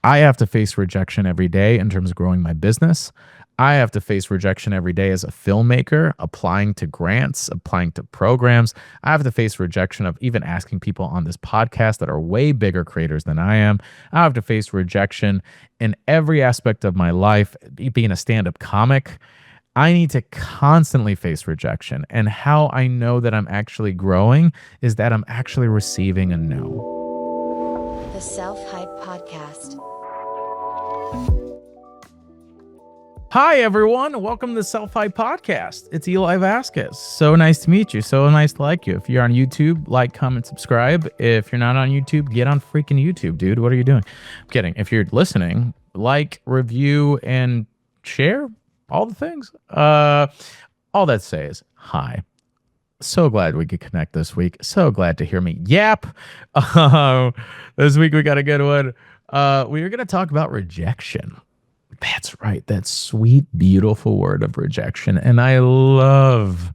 I have to face rejection every day in terms of growing my business. I have to face rejection every day as a filmmaker, applying to grants, applying to programs. I have to face rejection of even asking people on this podcast that are way bigger creators than I am. I have to face rejection in every aspect of my life, being a stand-up comic. I need to constantly face rejection. And how I know that I'm actually growing is that I'm actually receiving a no. The Selfhype Podcast. Hi, everyone. Welcome to the Selfhype Podcast. It's Eli Vasquez. So nice to meet you. So nice to like you. If you're on YouTube, like, comment, subscribe. If you're not on YouTube, get on freaking YouTube, dude. What are you doing? I'm kidding. If you're listening, like, review, and share all the things. All that to say is hi. So glad we could connect this week. So glad to hear me yap. This week we got a good one. We are going to talk about rejection. That's right. That sweet, beautiful word of rejection. And I love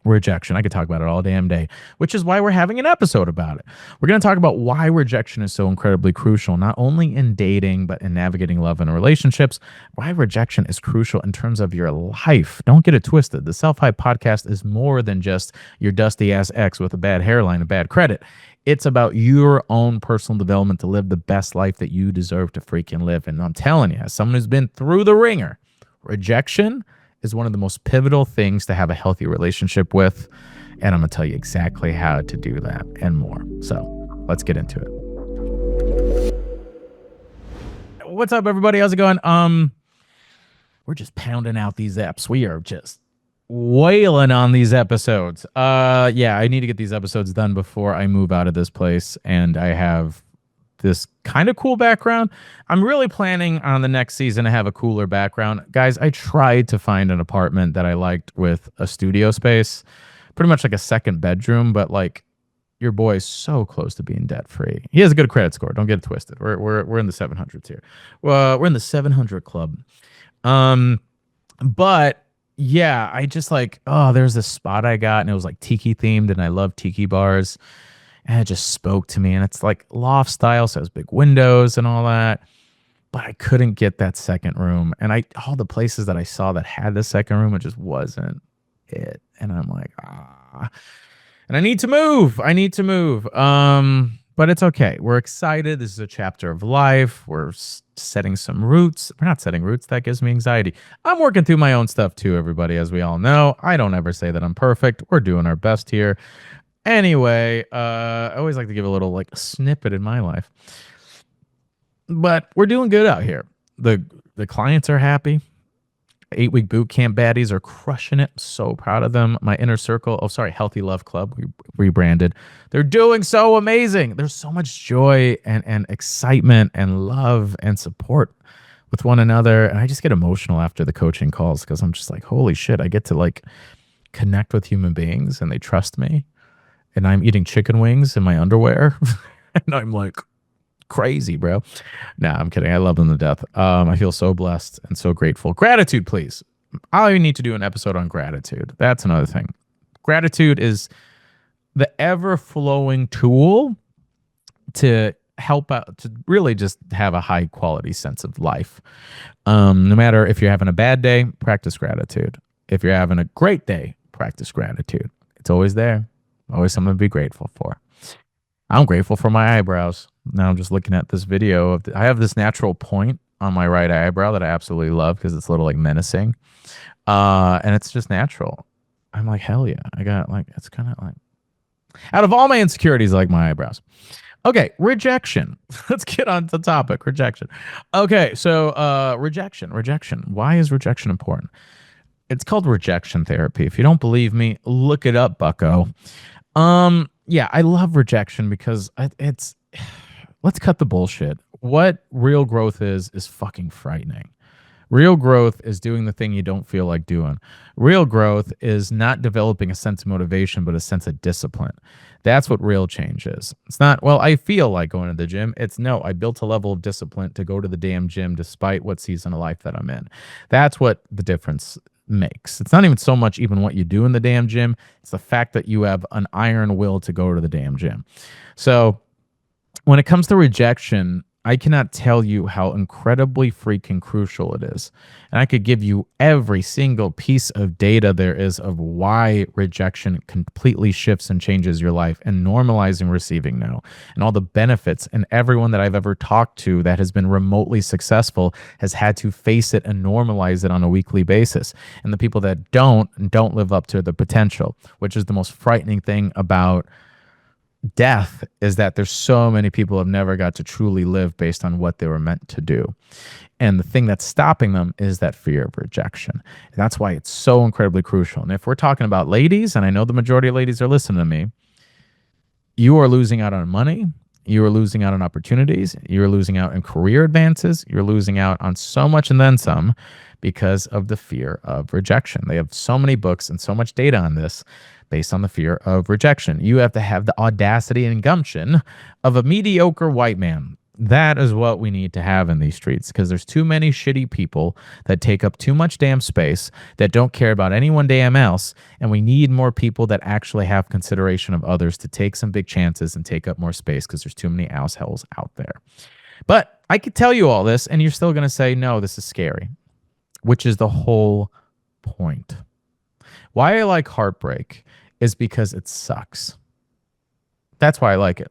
rejection. I could talk about it all damn day, which is why we're having an episode about it. We're going to talk about why rejection is so incredibly crucial, not only in dating, but in navigating love and relationships, why rejection is crucial in terms of your life. Don't get it twisted. The Selfhype Podcast is more than just your dusty ass ex with a bad hairline and bad credit. It's about your own personal development to live the best life that you deserve to freaking live. And I'm telling you, as someone who's been through the ringer, rejection is one of the most pivotal things to have a healthy relationship with. And I'm going to tell you exactly how to do that and more. So let's get into it. What's up, everybody? How's it going? We're just pounding out these apps. We are just wailing on these episodes. Yeah, I need to get these episodes done before I move out of this place, and I have this kind of cool background. I'm really planning on the next season to have a cooler background. Guys, I tried to find an apartment that I liked with a studio space, pretty much like a second bedroom, but like your boy's so close to being debt free. He has a good credit score. Don't get it twisted. We're in the 700s here. Well, we're in the 700 club. But yeah, I just like, there's this spot I got and it was like tiki themed and I love tiki bars. And it just spoke to me. And it's like loft style, so it has big windows and all that. But I couldn't get that second room. And all the places that I saw that had the second room, it just wasn't it. And I'm like, And I need to move. But it's okay. We're excited. This is a chapter of life. We're setting some roots. We're not setting roots. That gives me anxiety. I'm working through my own stuff too, everybody, as we all know. I don't ever say that I'm perfect. We're doing our best here. Anyway, I always like to give a little like snippet in my life. But we're doing good out here. The clients are happy. 8-week boot camp baddies are crushing it. So proud of them. My inner circle, Healthy Love Club, we rebranded. They're doing so amazing. There's so much joy and excitement and love and support with one another. And I just get emotional after the coaching calls because I'm just like, holy shit, I get to like connect with human beings and they trust me. And I'm eating chicken wings in my underwear. And I'm like, crazy, bro. Nah, I'm kidding. I love them to death. I feel so blessed and so grateful. Gratitude, please. I need to do an episode on gratitude. That's another thing. Gratitude is the ever-flowing tool to help out, to really just have a high-quality sense of life. No matter if you're having a bad day, practice gratitude. If you're having a great day, practice gratitude. It's always there. Always something to be grateful for. I'm grateful for my eyebrows. Now I'm just looking at this video. I have this natural point on my right eyebrow that I absolutely love because it's a little like menacing. And it's just natural. I'm like, hell yeah. I got like, it's kind of like, out of all my insecurities, I like my eyebrows. Okay, rejection. Let's get on to the topic, rejection. Okay, so rejection. Why is rejection important? It's called rejection therapy. If you don't believe me, look it up, bucko. Yeah, I love rejection because it's, let's cut the bullshit. What real growth is fucking frightening. Real growth is doing the thing you don't feel like doing. Real growth is not developing a sense of motivation, but a sense of discipline. That's what real change is. It's not, well, I feel like going to the gym. It's no, I built a level of discipline to go to the damn gym despite what season of life that I'm in. That's what the difference makes. It's not even so much even what you do in the damn gym. It's the fact that you have an iron will to go to the damn gym. So when it comes to rejection, I cannot tell you how incredibly freaking crucial it is. And I could give you every single piece of data there is of why rejection completely shifts and changes your life, and normalizing receiving no, and all the benefits. And everyone that I've ever talked to that has been remotely successful has had to face it and normalize it on a weekly basis. And the people that don't live up to the potential, which is the most frightening thing about death, is that there's so many people who have never got to truly live based on what they were meant to do. And the thing that's stopping them is that fear of rejection. And that's why it's so incredibly crucial. And if we're talking about ladies, and I know the majority of ladies are listening to me, you are losing out on money. You are losing out on opportunities. You're losing out in career advances. You're losing out on so much and then some because of the fear of rejection. They have so many books and so much data on this based on the fear of rejection. You have to have the audacity and gumption of a mediocre white man. That is what we need to have in these streets, because there's too many shitty people that take up too much damn space, that don't care about anyone damn else, and we need more people that actually have consideration of others to take some big chances and take up more space, because there's too many assholes out there. But I could tell you all this, and you're still going to say, no, this is scary, which is the whole point. Why I like heartbreak is because it sucks. That's why I like it.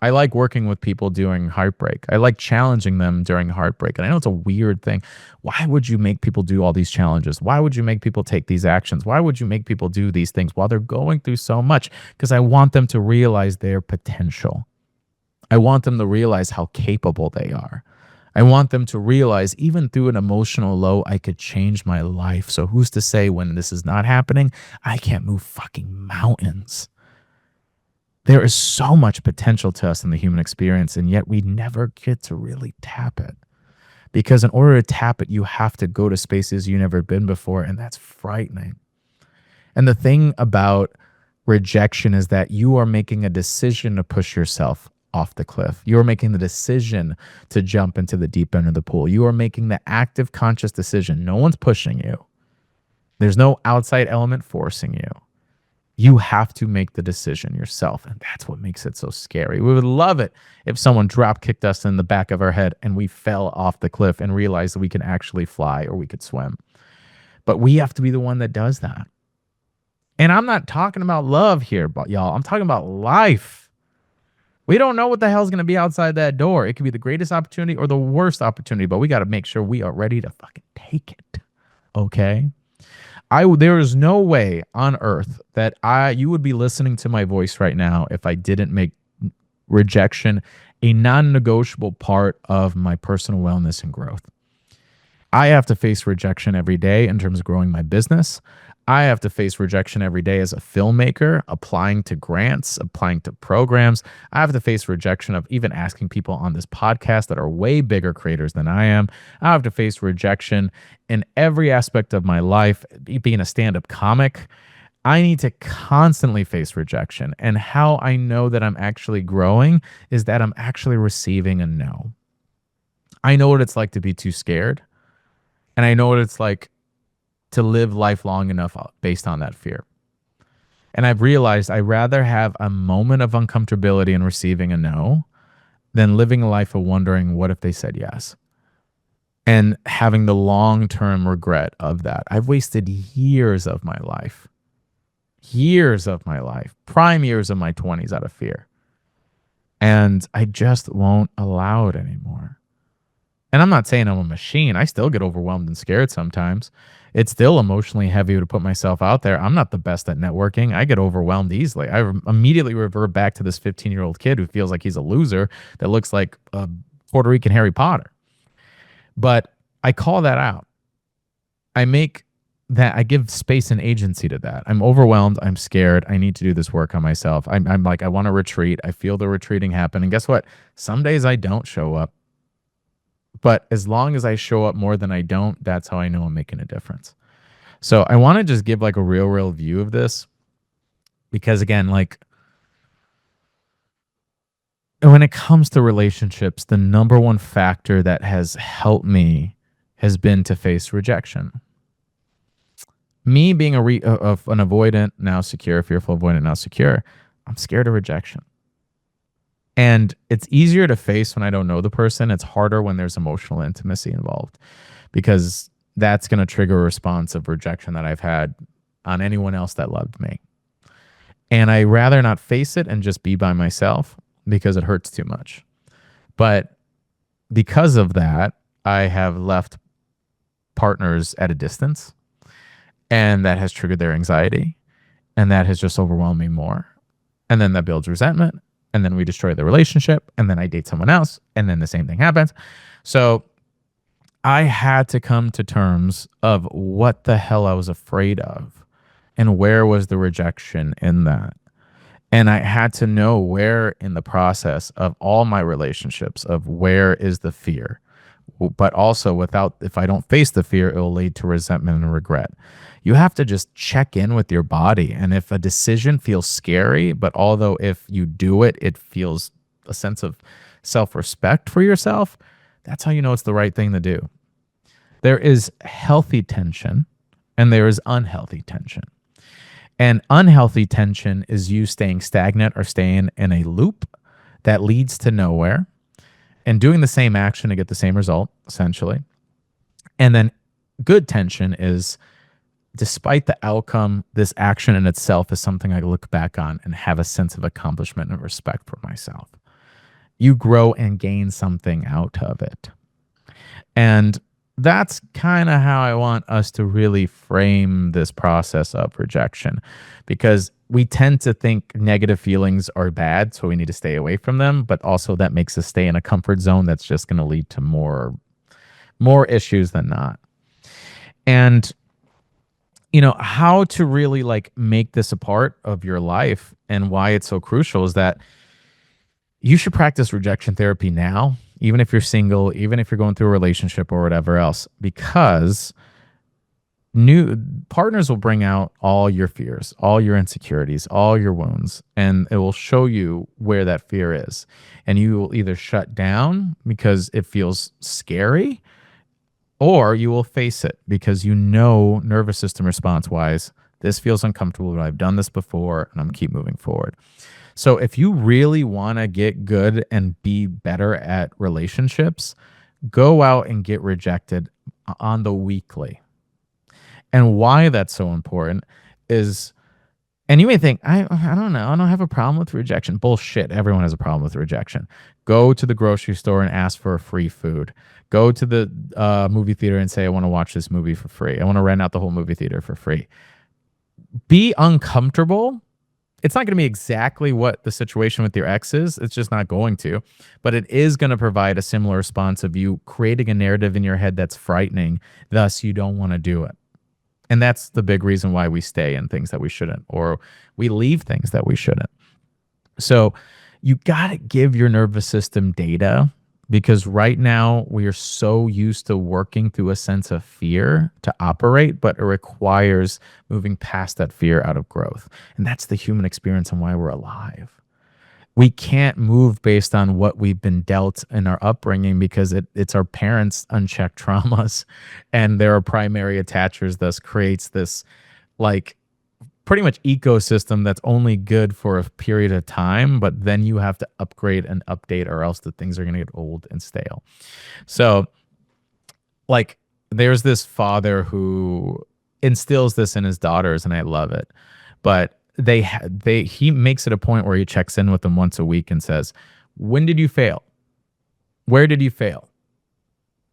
I like working with people during heartbreak. I like challenging them during heartbreak. And I know it's a weird thing. Why would you make people do all these challenges? Why would you make people take these actions? Why would you make people do these things while they're going through so much? Because I want them to realize their potential. I want them to realize how capable they are. I want them to realize, even through an emotional low, I could change my life. So who's to say when this is not happening, I can't move fucking mountains? There is so much potential to us in the human experience, and yet we never get to really tap it. Because in order to tap it, you have to go to spaces you've never been before, and that's frightening. And the thing about rejection is that you are making a decision to push yourself off the cliff. You are making the decision to jump into the deep end of the pool. You are making the active, conscious decision. No one's pushing you. There's no outside element forcing you. You have to make the decision yourself. And that's what makes it so scary. We would love it if someone drop kicked us in the back of our head and we fell off the cliff and realized that we can actually fly or we could swim. But we have to be the one that does that. And I'm not talking about love here, but y'all, I'm talking about life. We don't know what the hell's going to be outside that door. It could be the greatest opportunity or the worst opportunity, but we got to make sure we are ready to fucking take it. Okay? There is no way on earth that you would be listening to my voice right now if I didn't make rejection a non-negotiable part of my personal wellness and growth. I have to face rejection every day in terms of growing my business. I have to face rejection every day as a filmmaker, applying to grants, applying to programs. I have to face rejection of even asking people on this podcast that are way bigger creators than I am. I have to face rejection in every aspect of my life. Being a stand-up comic, I need to constantly face rejection. And how I know that I'm actually growing is that I'm actually receiving a no. I know what it's like to be too scared. And I know what it's like to live life long enough based on that fear. And I've realized I'd rather have a moment of uncomfortability in receiving a no than living a life of wondering, what if they said yes? And having the long-term regret of that. I've wasted years of my life, prime years of my 20s out of fear. And I just won't allow it anymore. And I'm not saying I'm a machine. I still get overwhelmed and scared sometimes. It's still emotionally heavy to put myself out there. I'm not the best at networking. I get overwhelmed easily. I immediately revert back to this 15-year-old kid who feels like he's a loser that looks like a Puerto Rican Harry Potter. But I call that out. I give space and agency to that. I'm overwhelmed. I'm scared. I need to do this work on myself. I'm like, I want to retreat. I feel the retreating happen. And guess what? Some days I don't show up. But as long as I show up more than I don't, that's how I know I'm making a difference. So I want to just give like a real view of this. Because again, like when it comes to relationships, the number one factor that has helped me has been to face rejection. Me being an avoidant, now secure, fearful avoidant, now secure, I'm scared of rejection. And it's easier to face when I don't know the person. It's harder when there's emotional intimacy involved because that's going to trigger a response of rejection that I've had on anyone else that loved me. And I rather not face it and just be by myself because it hurts too much. But because of that, I have left partners at a distance, and that has triggered their anxiety, and that has just overwhelmed me more. And then that builds resentment, and then we destroy the relationship, and then I date someone else, and then the same thing happens. So I had to come to terms of what the hell I was afraid of and where was the rejection in that. And I had to know where in the process of all my relationships of where is the fear. But also without, if I don't face the fear, it will lead to resentment and regret. You have to just check in with your body. And if a decision feels scary, but although if you do it, it feels a sense of self-respect for yourself, that's how you know it's the right thing to do. There is healthy tension and there is unhealthy tension. And unhealthy tension is you staying stagnant or staying in a loop that leads to nowhere and doing the same action to get the same result, essentially. And then good tension is, despite the outcome, this action in itself is something I look back on and have a sense of accomplishment and respect for myself. You grow and gain something out of it. And that's kind of how I want us to really frame this process of rejection, because we tend to think negative feelings are bad, so we need to stay away from them. But also that makes us stay in a comfort zone that's just going to lead to more issues than not. And how to really like make this a part of your life and why it's so crucial is that you should practice rejection therapy now, even if you're single, even if you're going through a relationship or whatever else, because new partners will bring out all your fears, all your insecurities, all your wounds, and it will show you where that fear is. And you will either shut down because it feels scary, or you will face it because nervous system response wise, this feels uncomfortable, but I've done this before and I'm keep moving forward. So if you really want to get good and be better at relationships, go out and get rejected on the weekly. And why that's so important is, and you may think, I don't know, I don't have a problem with rejection. Bullshit. Everyone has a problem with rejection. Go to the grocery store and ask for free food. Go to the movie theater and say, I want to watch this movie for free. I want to rent out the whole movie theater for free. Be uncomfortable. It's not going to be exactly what the situation with your ex is. It's just not going to. But it is going to provide a similar response of you creating a narrative in your head that's frightening. Thus, you don't want to do it. And that's the big reason why we stay in things that we shouldn't, or we leave things that we shouldn't. So you got to give your nervous system data, because right now we are so used to working through a sense of fear to operate, but it requires moving past that fear out of growth. And that's the human experience and why we're alive. We can't move based on what we've been dealt in our upbringing, because it's our parents' unchecked traumas and they're our primary attachers, thus creates this like pretty much ecosystem that's only good for a period of time, but then you have to upgrade and update or else the things are going to get old and stale. So like there's this father who instills this in his daughters and I love it. But he makes it a point where he checks in with them once a week and says, when did you fail? Where did you fail?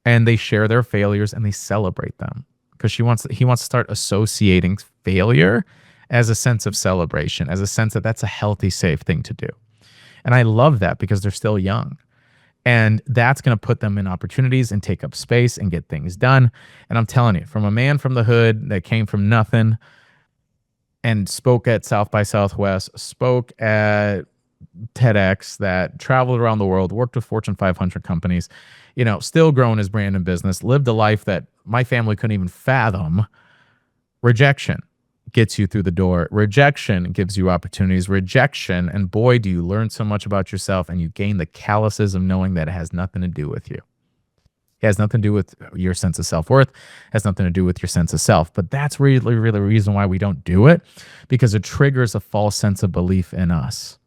And they share their failures and they celebrate them, because he wants to start associating failure as a sense of celebration, as a sense that that's a healthy, safe thing to do. And I love that because they're still young. And that's going to put them in opportunities and take up space and get things done. And I'm telling you, from a man from the hood that came from nothing and spoke at South by Southwest, spoke at TEDx, that traveled around the world, worked with Fortune 500 companies, still growing his brand and business, lived a life that my family couldn't even fathom. Rejection gets you through the door. Rejection gives you opportunities. Rejection, and boy, do you learn so much about yourself, and you gain the calluses of knowing that it has nothing to do with you. It has nothing to do with your sense of self-worth. It has nothing to do with your sense of self. But that's really, really the reason why we don't do it, because it triggers a false sense of belief in us.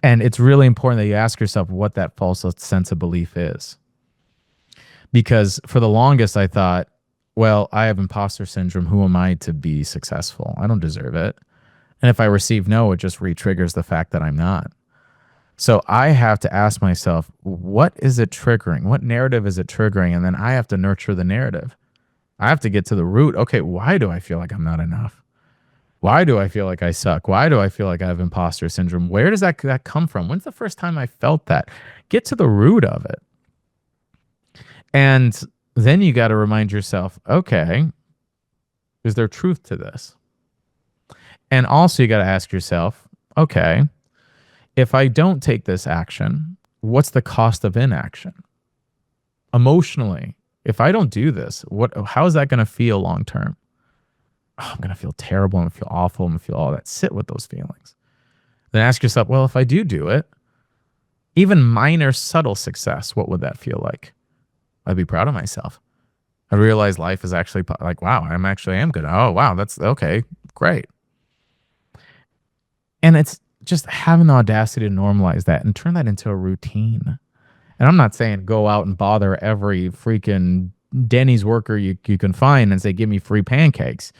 And it's really important that you ask yourself what that false sense of belief is. Because for the longest, I thought, well, I have imposter syndrome. Who am I to be successful? I don't deserve it. And if I receive no, it just re-triggers the fact that I'm not. So I have to ask myself, what is it triggering? What narrative is it triggering? And then I have to nurture the narrative. I have to get to the root. Okay, why do I feel like I'm not enough? Why do I feel like I suck? Why do I feel like I have imposter syndrome? Where does that come from? When's the first time I felt that? Get to the root of it. And then you got to remind yourself, okay, is there truth to this? And also you got to ask yourself, okay, if I don't take this action, what's the cost of inaction? Emotionally, if I don't do this, how is that going to feel long term? Oh, I'm going to feel terrible. I'm going to feel awful. I'm going to feel all that. Sit with those feelings. Then ask yourself, well, if I do it, even minor, subtle success, what would that feel like? I'd be proud of myself. I realize life is actually like, wow, I am good. Oh, wow, that's okay. Great. And it's just having the audacity to normalize that and turn that into a routine. And I'm not saying go out and bother every freaking Denny's worker you can find and say, give me free pancakes.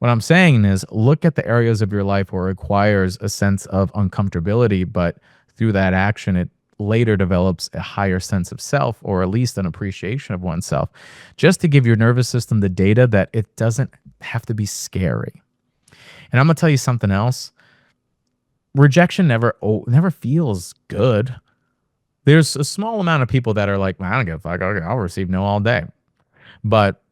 What I'm saying is look at the areas of your life where it requires a sense of uncomfortability, but through that action, it later develops a higher sense of self, or at least an appreciation of oneself, just to give your nervous system the data that it doesn't have to be scary. And I'm going to tell you something else. Rejection never feels good. There's a small amount of people that are like, I don't give a fuck. Okay, I'll receive no all day. But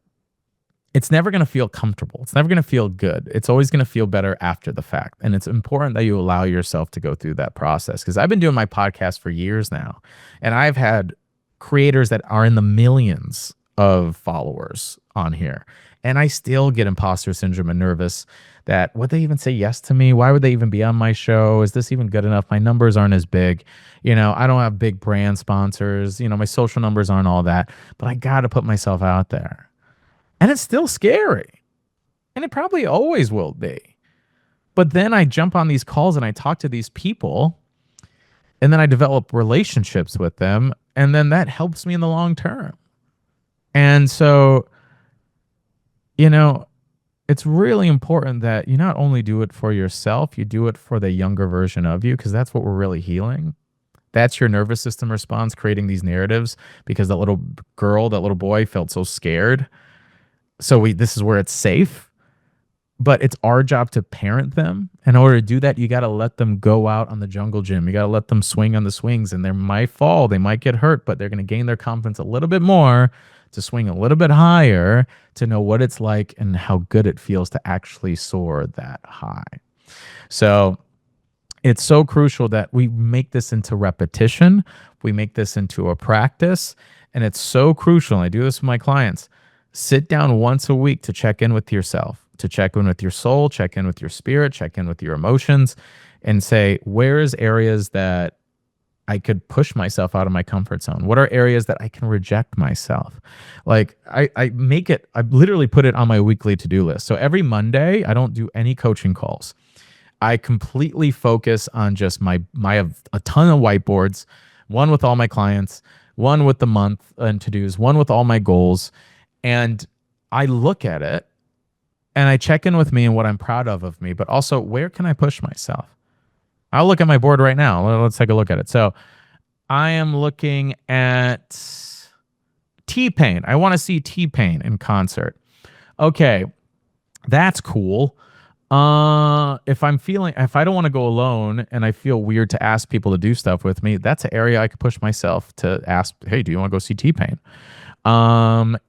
it's never going to feel comfortable. It's never going to feel good. It's always going to feel better after the fact. And it's important that you allow yourself to go through that process. Because I've been doing my podcast for years now. And I've had creators that are in the millions of followers on here. And I still get imposter syndrome and nervous that would they even say yes to me? Why would they even be on my show? Is this even good enough? My numbers aren't as big. I don't have big brand sponsors. My social numbers aren't all that. But I got to put myself out there. And it's still scary. And it probably always will be. But then I jump on these calls and I talk to these people. And then I develop relationships with them. And then that helps me in the long term. And so, it's really important that you not only do it for yourself, you do it for the younger version of you, because that's what we're really healing. That's your nervous system response, creating these narratives, because that little girl, that little boy felt so scared. So this is where it's safe, but it's our job to parent them. In order to do that, you got to let them go out on the jungle gym. You got to let them swing on the swings, and they might fall, they might get hurt, but they're going to gain their confidence a little bit more to swing a little bit higher, to know what it's like and how good it feels to actually soar that high. So it's so crucial that we make this into repetition. We make this into a practice. And it's so crucial. And I do this with my clients. Sit down once a week to check in with yourself, to check in with your soul, check in with your spirit, check in with your emotions, and say, where is areas that I could push myself out of my comfort zone? What are areas that I can reject myself? Like I literally put it on my weekly to-do list. So every Monday, I don't do any coaching calls. I completely focus on just I have a ton of whiteboards, one with all my clients, one with the month and to-dos, one with all my goals. And I look at it and I check in with me and what I'm proud of me, but also where can I push myself? I'll look at my board right now. Let's take a look at it. So I am looking at T-Pain. I want to see T-Pain in concert. Okay, that's cool. If I don't want to go alone and I feel weird to ask people to do stuff with me, that's an area I could push myself to ask, hey, do you want to go see T-Pain?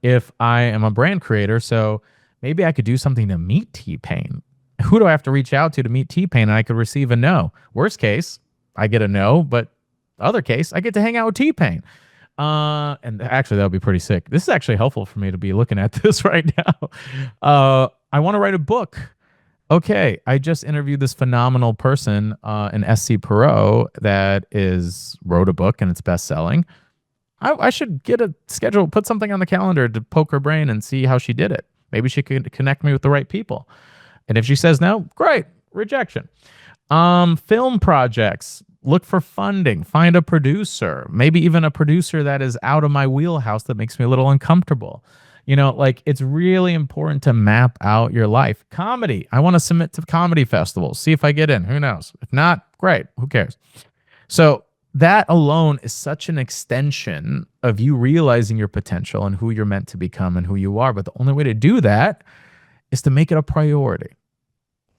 If I am a brand creator, so maybe I could do something to meet T-Pain. Who do I have to reach out to meet T-Pain? And I could receive a no. Worst case, I get a no, but other case, I get to hang out with T-Pain. And actually, that would be pretty sick. This is actually helpful for me to be looking at this right now. I want to write a book. Okay, I just interviewed this phenomenal person, an SC Perot, that wrote a book and it's best-selling. I should get a schedule, put something on the calendar to poke her brain and see how she did it. Maybe she could connect me with the right people. And if she says no, great, rejection. Film projects. Look for funding. Find a producer, maybe even a producer that is out of my wheelhouse that makes me a little uncomfortable. Like it's really important to map out your life. Comedy. I want to submit to comedy festivals. See if I get in. Who knows? If not, great. Who cares? So that alone is such an extension of you realizing your potential and who you're meant to become and who you are. But the only way to do that is to make it a priority.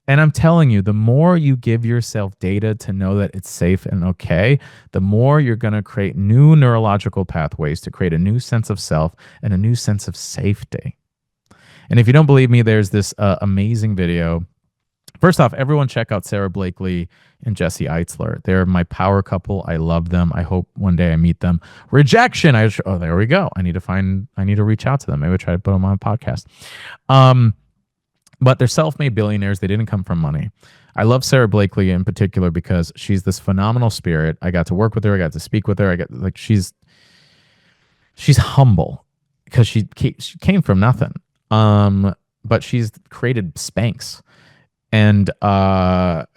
And I'm telling you, the more you give yourself data to know that it's safe and okay, the more you're going to create new neurological pathways to create a new sense of self and a new sense of safety. And if you don't believe me, there's this amazing video. First off, everyone check out Sarah Blakely and Jesse Eitzler. They're my power couple. I love them. I hope one day I meet them. Rejection. Oh, there we go. I need to reach out to them. Maybe try to put them on a podcast. But they're self-made billionaires. They didn't come from money. I love Sarah Blakely in particular because she's this phenomenal spirit. I got to work with her. I got to speak with her. She's humble because she came from nothing. But she's created Spanx, and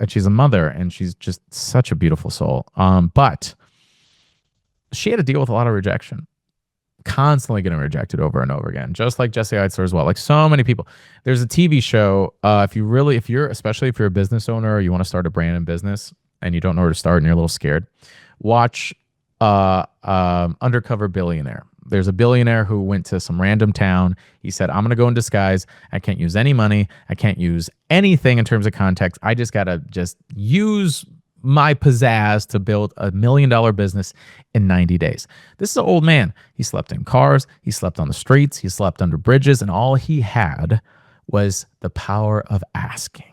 she's a mother, and she's just such a beautiful soul. But she had to deal with a lot of rejection. Constantly getting rejected over and over again, just like Jesse Eitzler as well. Like so many people. There's a TV show. Especially if you're a business owner or you want to start a brand in business and you don't know where to start and you're a little scared, watch Undercover Billionaire. There's a billionaire who went to some random town. He said, I'm going to go in disguise. I can't use any money. I can't use anything in terms of context. I just got to use my pizzazz to build $1 million business in 90 days. This is an old man. He slept in cars. He slept on the streets. He slept under bridges. And all he had was the power of asking.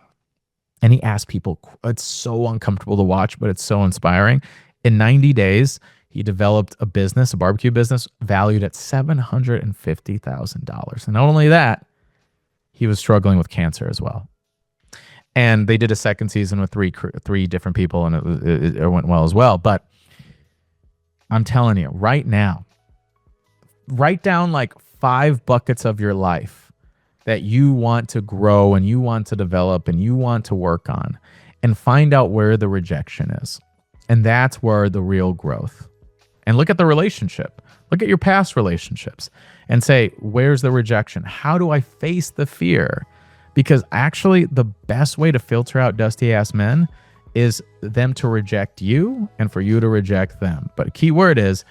And he asked people. It's so uncomfortable to watch, but it's so inspiring. In 90 days, he developed a barbecue business valued at $750,000. And not only that, he was struggling with cancer as well. And they did a second season with three different people, and it went well as well. But I'm telling you, right now, write down like 5 buckets of your life that you want to grow and you want to develop and you want to work on, and find out where the rejection is. And that's where the real growth. And look at the relationship. Look at your past relationships and say, where's the rejection? How do I face the fear? Because actually, the best way to filter out dusty-ass men is them to reject you and for you to reject them. But a key word is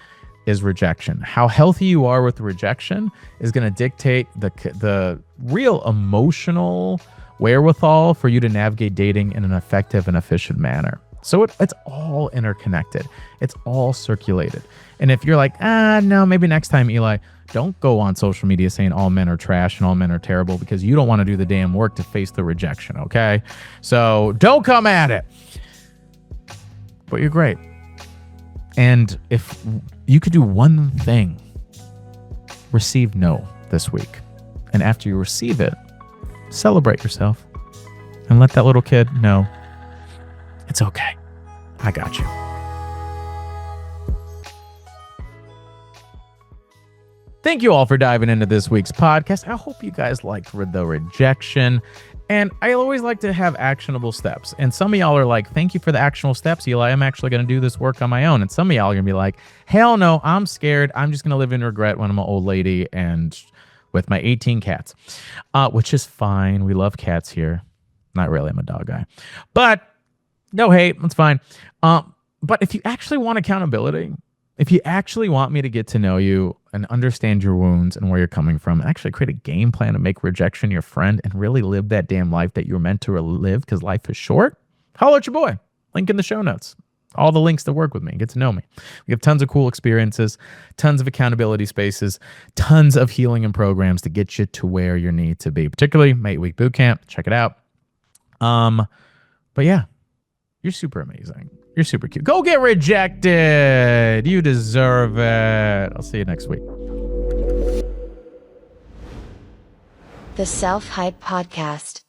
rejection. How healthy you are with rejection is going to dictate the real emotional wherewithal for you to navigate dating in an effective and efficient manner. So it's all interconnected. It's all circulated. And if you're like, no, maybe next time, Eli, don't go on social media saying all men are trash and all men are terrible, because you don't want to do the damn work to face the rejection, okay? So don't come at it. But you're great. And if you could do one thing, receive no this week. And after you receive it, celebrate yourself and let that little kid know it's okay. I got you. Thank you all for diving into this week's podcast. I hope you guys liked the rejection. And I always like to have actionable steps. And some of y'all are like, thank you for the actionable steps, Eli. I'm actually going to do this work on my own. And some of y'all are going to be like, hell no, I'm scared. I'm just going to live in regret when I'm an old lady and with my 18 cats, which is fine. We love cats here. Not really. I'm a dog guy. But no hate. That's fine. But if you actually want accountability, if you actually want me to get to know you and understand your wounds and where you're coming from, and actually create a game plan to make rejection your friend and really live that damn life that you're meant to live, because life is short, holler at your boy. Link in the show notes. All the links to work with me, get to know me. We have tons of cool experiences, tons of accountability spaces, tons of healing and programs to get you to where you need to be, particularly my 8-week bootcamp. Check it out. But yeah, you're super amazing. You're super cute. Go get rejected. You deserve it. I'll see you next week. The Selfhype Podcast.